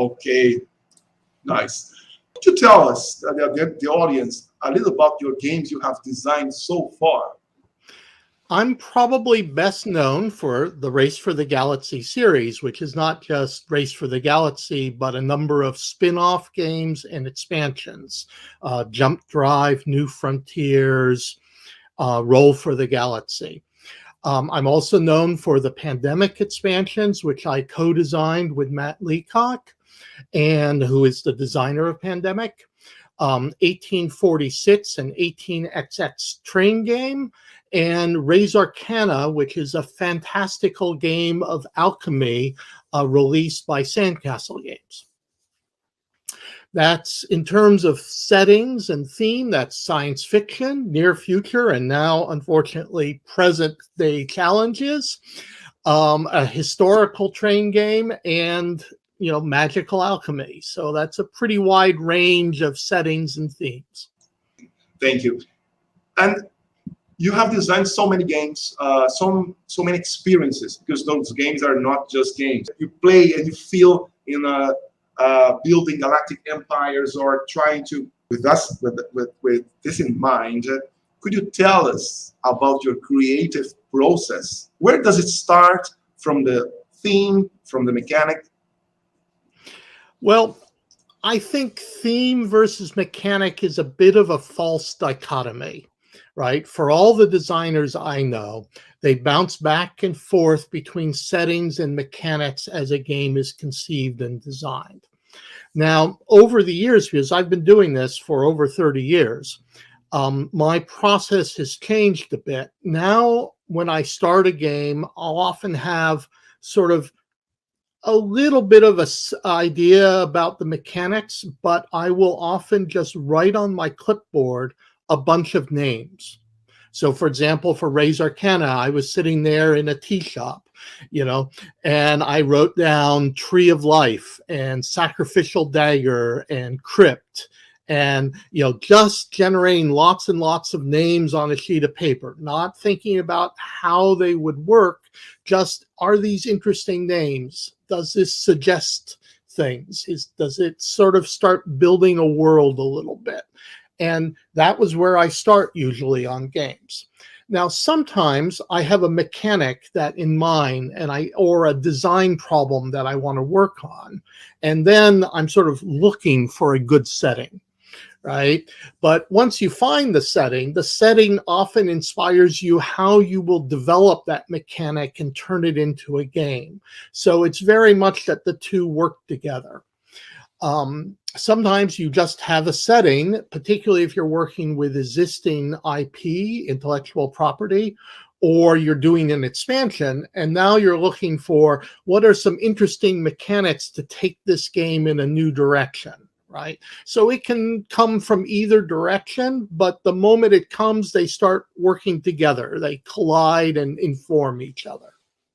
Okay, nice. Could you tell us, the audience, a little about your games you have designed so far? I'm probably best known for the Race for the Galaxy series, which is not just Race for the Galaxy, but a number of spin-off games and expansions. Jump Drive, New Frontiers, Roll for the Galaxy. I'm also known for the Pandemic expansions, which I co-designed with Matt Leacock, and who is the designer of Pandemic. 1846, an 18XX train game, and Res Arcana, which is a fantastical game of alchemy released by Sandcastle Games. That's in terms of settings and theme, that's science fiction, near future, and now, unfortunately, present day challenges, a historical train game, and magical alchemy. So that's a pretty wide range of settings and themes. Thank you. And you have designed so many games, so many experiences, because those games are not just games. You play and you feel in building galactic empires or trying to, with this in mind, could you tell us about your creative process? Where does it start, from the theme, from the mechanic? Well, I think theme versus mechanic is a bit of a false dichotomy, right? For all the designers I know, they bounce back and forth between settings and mechanics as a game is conceived and designed. Now, over the years, because I've been doing this for over 30 years, my process has changed a bit. Now, when I start a game, I'll often have sort of a little bit of an idea about the mechanics, but I will often just write on my clipboard a bunch of names. So, for example, for Res Arcana, I was sitting there in a tea shop, and I wrote down Tree of Life and Sacrificial Dagger and Crypt, and just generating lots and lots of names on a sheet of paper, not thinking about how they would work. Just, are these interesting names? Does this suggest things? Does it sort of start building a world a little bit? And that was where I start usually on games. Now, sometimes I have a mechanic that in mind, or a design problem that I want to work on, and then I'm sort of looking for a good setting, right? But once you find the setting often inspires you how you will develop that mechanic and turn it into a game. So it's very much that the two work together. Sometimes you just have a setting, particularly if you're working with existing IP, intellectual property, or you're doing an expansion, and now you're looking for what are some interesting mechanics to take this game in a new direction, right? So it can come from either direction, but the moment it comes, they start working together. They collide and inform each other.